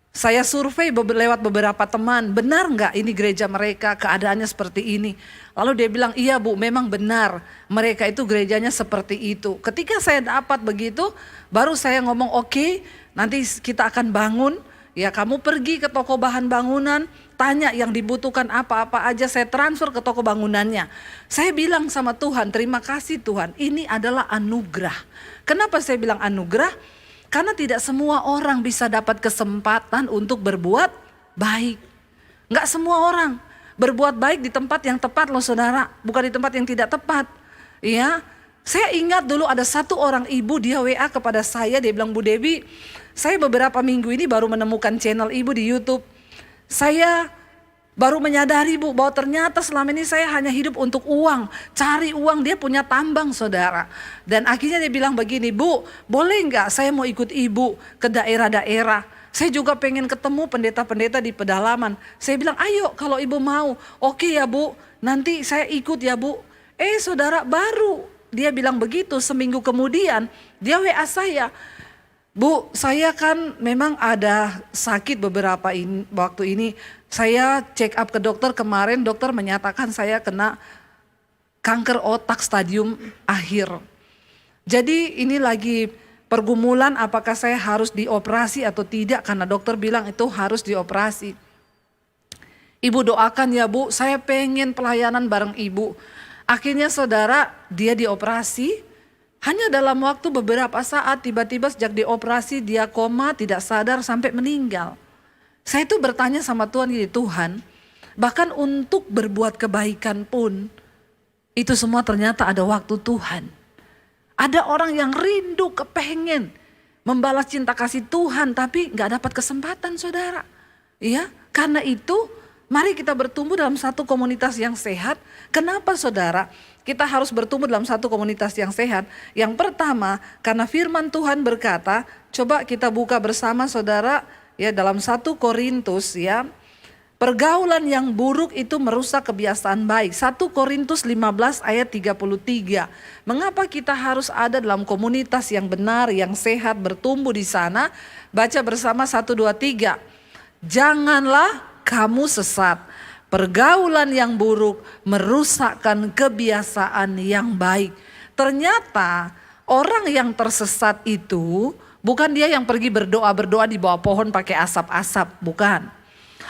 S3: Saya survei lewat beberapa teman, benar nggak ini gereja mereka keadaannya seperti ini? Lalu dia bilang, iya Bu, memang benar, mereka itu gerejanya seperti itu. Ketika saya dapat begitu, baru saya ngomong, oke, nanti kita akan bangun. Ya kamu pergi ke toko bahan bangunan, tanya yang dibutuhkan apa-apa aja, saya transfer ke toko bangunannya. Saya bilang sama Tuhan, terima kasih Tuhan, ini adalah anugerah. Kenapa saya bilang anugerah? Karena tidak semua orang bisa dapat kesempatan untuk berbuat baik. Enggak semua orang berbuat baik di tempat yang tepat loh saudara, bukan di tempat yang tidak tepat. Ya, saya ingat dulu ada satu orang ibu, dia WA kepada saya, dia bilang, Bu Debbie, saya beberapa minggu ini baru menemukan channel ibu di YouTube. Saya baru menyadari Bu bahwa ternyata selama ini saya hanya hidup untuk uang, cari uang. Dia punya tambang saudara. Dan akhirnya dia bilang begini, Bu boleh nggak saya mau ikut ibu ke daerah-daerah. Saya juga pengen ketemu pendeta-pendeta di pedalaman. Saya bilang ayo kalau ibu mau. Oke ya Bu, nanti saya ikut ya Bu. Saudara baru dia bilang begitu, seminggu kemudian dia WA saya. Bu, saya kan memang ada sakit beberapa waktu ini. Saya check up ke dokter kemarin, dokter menyatakan saya kena kanker otak stadium akhir. Jadi ini lagi pergumulan apakah saya harus dioperasi atau tidak, karena dokter bilang itu harus dioperasi. Ibu doakan ya Bu, saya pengen pelayanan bareng ibu. Akhirnya saudara, dia dioperasi. Hanya dalam waktu beberapa saat tiba-tiba sejak dioperasi dia koma, tidak sadar sampai meninggal. Saya itu bertanya sama Tuhan gini, Tuhan bahkan untuk berbuat kebaikan pun itu semua ternyata ada waktu Tuhan. Ada orang yang rindu kepengen membalas cinta kasih Tuhan tapi gak dapat kesempatan saudara. Iya, karena itu mari kita bertumbuh dalam satu komunitas yang sehat. Kenapa saudara? Kita harus bertumbuh dalam satu komunitas yang sehat. Yang pertama, karena firman Tuhan berkata, coba kita buka bersama saudara ya dalam 1 Korintus ya. Pergaulan yang buruk itu merusak kebiasaan baik. 1 Korintus 15 ayat 33. Mengapa kita harus ada dalam komunitas yang benar, yang sehat, bertumbuh di sana? Baca bersama 1, 2, 3. Janganlah kamu sesat. Pergaulan yang buruk merusakkan kebiasaan yang baik. Ternyata orang yang tersesat itu bukan dia yang pergi berdoa-berdoa di bawah pohon pakai asap-asap, bukan.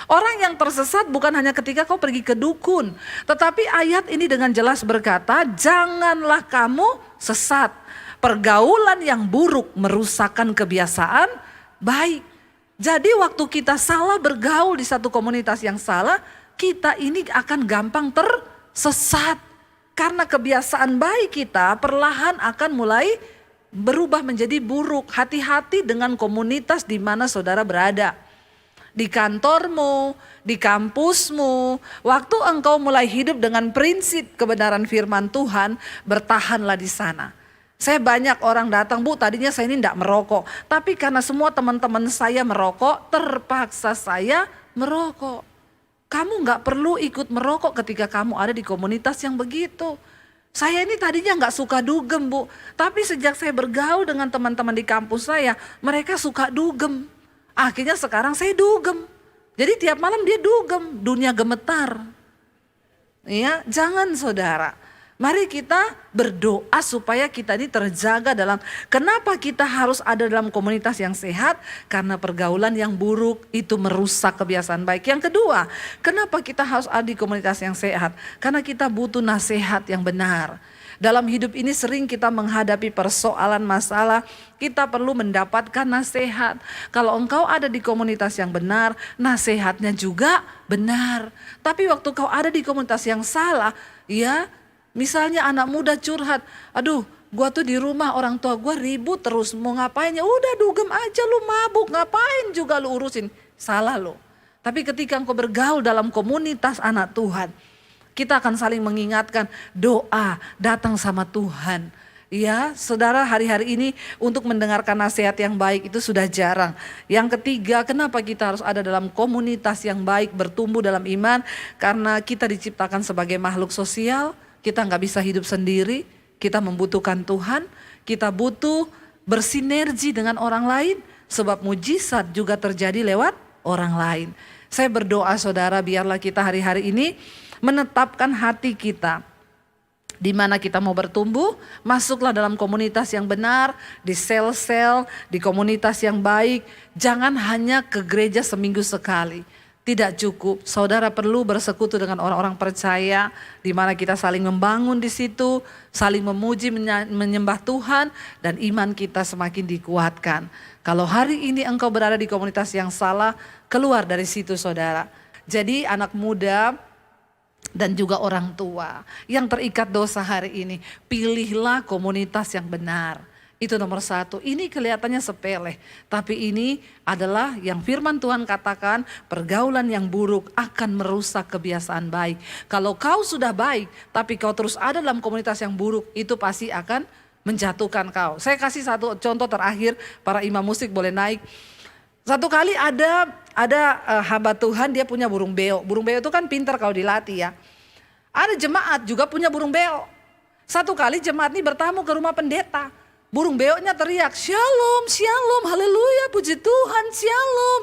S3: Orang yang tersesat bukan hanya ketika kau pergi ke dukun. Tetapi ayat ini dengan jelas berkata, janganlah kamu sesat. Pergaulan yang buruk merusakkan kebiasaan baik. Jadi waktu kita salah bergaul di satu komunitas yang salah, kita ini akan gampang tersesat. Karena kebiasaan baik kita perlahan akan mulai berubah menjadi buruk. Hati-hati dengan komunitas di mana saudara berada. Di kantormu, di kampusmu, waktu engkau mulai hidup dengan prinsip kebenaran firman Tuhan, bertahanlah di sana. Saya banyak orang datang, Bu tadinya saya ini tidak merokok. Tapi karena semua teman-teman saya merokok, terpaksa saya merokok. Kamu gak perlu ikut merokok ketika kamu ada di komunitas yang begitu. Saya ini tadinya gak suka dugem Bu. Tapi sejak saya bergaul dengan teman-teman di kampus saya, mereka suka dugem. Akhirnya sekarang saya dugem. Jadi tiap malam dia dugem, dunia gemetar. Ya, jangan saudara. Mari kita berdoa supaya kita ini terjaga dalam, kenapa kita harus ada dalam komunitas yang sehat? Karena pergaulan yang buruk itu merusak kebiasaan baik. Yang kedua, kenapa kita harus ada di komunitas yang sehat? Karena kita butuh nasihat yang benar. Dalam hidup ini sering kita menghadapi persoalan masalah, kita perlu mendapatkan nasihat. Kalau engkau ada di komunitas yang benar, nasihatnya juga benar. Tapi waktu kau ada di komunitas yang salah, ya misalnya anak muda curhat, aduh gua tuh di rumah orang tua gua ribut terus, mau ngapain ya udah dugem aja lu, mabuk ngapain juga lu urusin, salah lo. Tapi ketika engkau bergaul dalam komunitas anak Tuhan, kita akan saling mengingatkan, doa datang sama Tuhan. Ya saudara, hari-hari ini untuk mendengarkan nasihat yang baik itu sudah jarang. Yang ketiga, kenapa kita harus ada dalam komunitas yang baik, bertumbuh dalam iman? Karena kita diciptakan sebagai makhluk sosial. Kita nggak bisa hidup sendiri, kita membutuhkan Tuhan, kita butuh bersinergi dengan orang lain, sebab mujizat juga terjadi lewat orang lain. Saya berdoa saudara, biarlah kita hari-hari ini menetapkan hati kita. Di mana kita mau bertumbuh, masuklah dalam komunitas yang benar, di sel-sel, di komunitas yang baik. Jangan hanya ke gereja seminggu sekali. Tidak cukup, saudara perlu bersekutu dengan orang-orang percaya, di mana kita saling membangun di situ, saling memuji, menyembah Tuhan, dan iman kita semakin dikuatkan. Kalau hari ini engkau berada di komunitas yang salah, keluar dari situ saudara. Jadi anak muda dan juga orang tua yang terikat dosa hari ini, pilihlah komunitas yang benar. Itu nomor satu. Ini kelihatannya sepele, tapi ini adalah yang firman Tuhan katakan, pergaulan yang buruk akan merusak kebiasaan baik. Kalau kau sudah baik, tapi kau terus ada dalam komunitas yang buruk, itu pasti akan menjatuhkan kau. Saya kasih satu contoh terakhir, para imam musik boleh naik. Satu kali ada hamba Tuhan, dia punya burung beo. Burung beo itu kan pintar kalau dilatih ya. Ada jemaat juga punya burung beo. Satu kali jemaat ini bertamu ke rumah pendeta. Burung beoknya teriak, shalom, shalom, haleluya, puji Tuhan, shalom.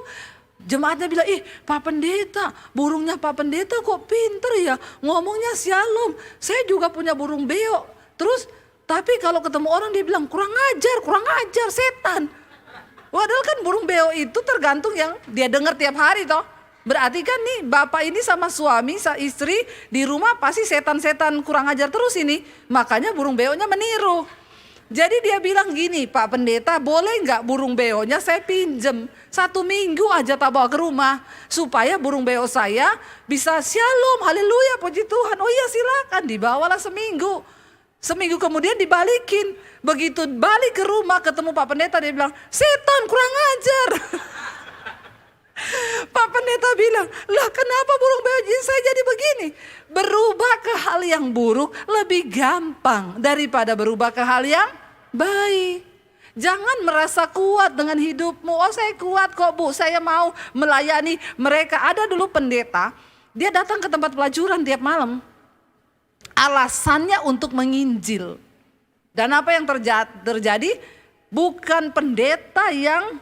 S3: Jemaatnya bilang, Pak Pendeta, burungnya Pak Pendeta kok pinter ya, ngomongnya shalom. Saya juga punya burung beo. Terus, tapi kalau ketemu orang dia bilang, kurang ajar, setan. Padahal kan burung beo itu tergantung yang dia dengar tiap hari toh. Berarti kan nih bapak ini sama suami, istri di rumah pasti setan-setan kurang ajar terus ini. Makanya burung beonya meniru. Jadi dia bilang gini, Pak Pendeta boleh nggak burung beonya saya pinjem 1 minggu aja tak bawa ke rumah. Supaya burung beo saya bisa shalom, haleluya, puji Tuhan. Oh iya silakan, dibawalah seminggu. Seminggu kemudian dibalikin. Begitu balik ke rumah ketemu Pak Pendeta dia bilang, setan kurang ajar. Pak Pendeta bilang, lah kenapa burung beo saya jadi begini? Berubah ke hal yang buruk lebih gampang daripada berubah ke hal yang baik. Jangan merasa kuat dengan hidupmu. Oh saya kuat kok Bu, saya mau melayani mereka. Ada dulu pendeta, dia datang ke tempat pelacuran tiap malam. Alasannya untuk menginjil. Dan apa yang terjadi? Bukan pendeta yang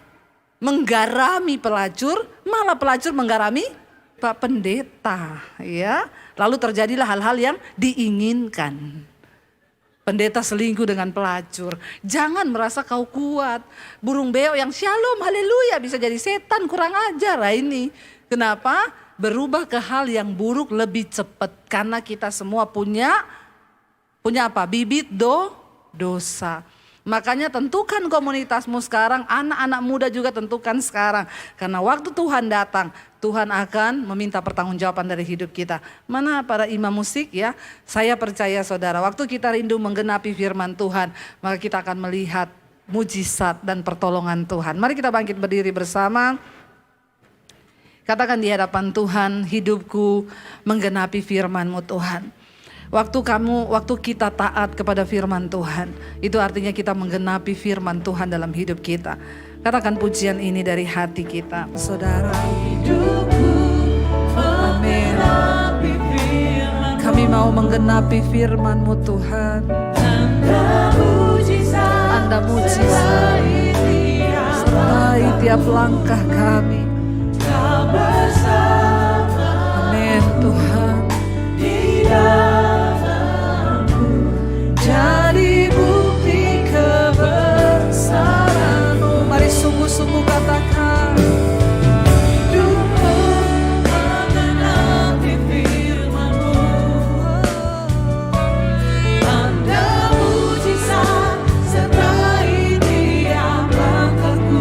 S3: menggarami pelacur, malah pelacur menggarami Pak Pendeta, ya. Lalu terjadilah hal-hal yang diinginkan. Pendeta selingkuh dengan pelacur. Jangan merasa kau kuat. Burung beo yang shalom, haleluya, bisa jadi setan kurang ajar. Nah ini kenapa? Berubah ke hal yang buruk lebih cepat. Karena kita semua punya apa? Bibit dosa. Makanya tentukan komunitasmu sekarang, anak-anak muda juga tentukan sekarang. Karena waktu Tuhan datang, Tuhan akan meminta pertanggungjawaban dari hidup kita. Mana para imam musik ya? Saya percaya saudara, waktu kita rindu menggenapi firman Tuhan, maka kita akan melihat mujizat dan pertolongan Tuhan. Mari kita bangkit berdiri bersama. Katakan di hadapan Tuhan, hidupku menggenapi firman-Mu Tuhan. Waktu kita taat kepada firman Tuhan, itu artinya kita menggenapi firman Tuhan dalam hidup kita. Katakan pujian ini dari hati kita. Saudara, hidupku menggenapi firman-Mu. Kami mau menggenapi firman-Mu Tuhan. Anda mujizat sertai tiap langkah kami. Amin Tuhan. Jadi bukti kebesaran-Mu. Mari sungguh-sungguh katakan. Hidupku menggenapi firman-Mu. Anda mujizat sertai tiap langkahku.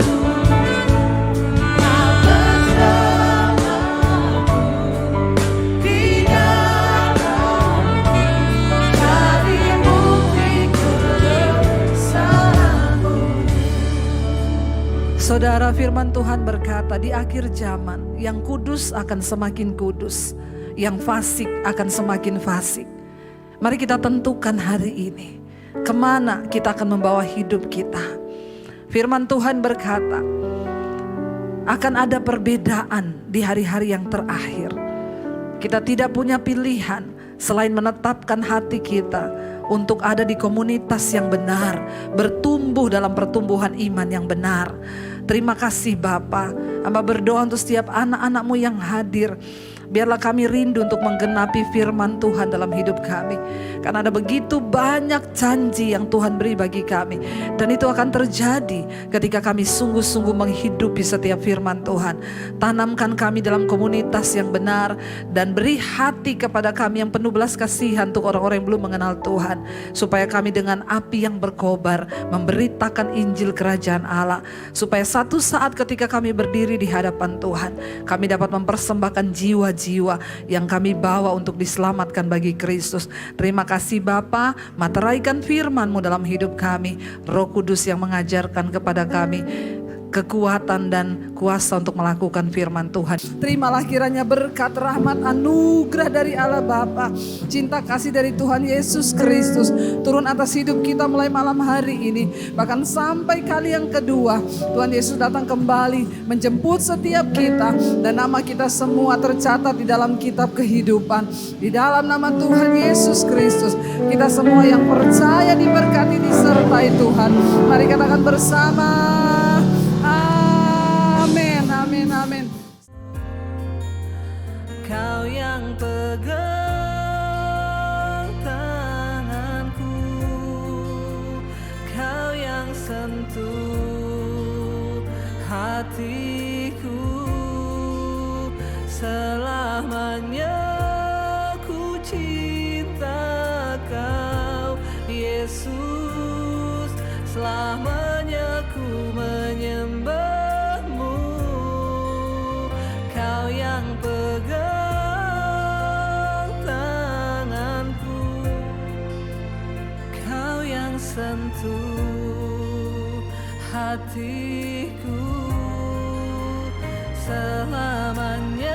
S3: Saudara, firman Tuhan berkata di akhir zaman yang kudus akan semakin kudus, yang fasik akan semakin fasik. Mari kita tentukan hari ini kemana kita akan membawa hidup kita. Firman Tuhan berkata akan ada perbedaan di hari-hari yang terakhir. Kita tidak punya pilihan selain menetapkan hati kita untuk ada di komunitas yang benar, bertumbuh dalam pertumbuhan iman yang benar. Terima kasih Bapa. Hamba berdoa untuk setiap anak-anak-Mu yang hadir. Biarlah kami rindu untuk menggenapi firman Tuhan dalam hidup kami. Karena ada begitu banyak janji yang Tuhan beri bagi kami. Dan itu akan terjadi ketika kami sungguh-sungguh menghidupi setiap firman Tuhan. Tanamkan kami dalam komunitas yang benar. Dan beri hati kepada kami yang penuh belas kasihan untuk orang-orang yang belum mengenal Tuhan. Supaya kami dengan api yang berkobar memberitakan Injil Kerajaan Allah. Supaya satu saat ketika kami berdiri di hadapan Tuhan, kami dapat mempersembahkan jiwa-jiwa yang kami bawa untuk diselamatkan bagi Kristus. Terima kasih Bapa, materaikan firman-Mu dalam hidup kami. Roh Kudus yang mengajarkan kepada kami kekuatan dan kuasa untuk melakukan firman Tuhan. Terimalah kiranya berkat, rahmat, anugerah dari Allah Bapa, cinta kasih dari Tuhan Yesus Kristus turun atas hidup kita mulai malam hari ini, bahkan sampai kali yang kedua Tuhan Yesus datang kembali menjemput setiap kita, dan nama kita semua tercatat di dalam kitab kehidupan. Di dalam nama Tuhan Yesus Kristus, kita semua yang percaya diberkati, disertai Tuhan. Mari katakan bersama, amin, amin, amin. Kau yang pegang tanganku, Kau yang sentuh hatiku, selamanya ku cinta Kau Yesus, selamanya ku menyembah-Mu. Kau yang pegang tanganku, Kau yang sentuh hatiku, selamanya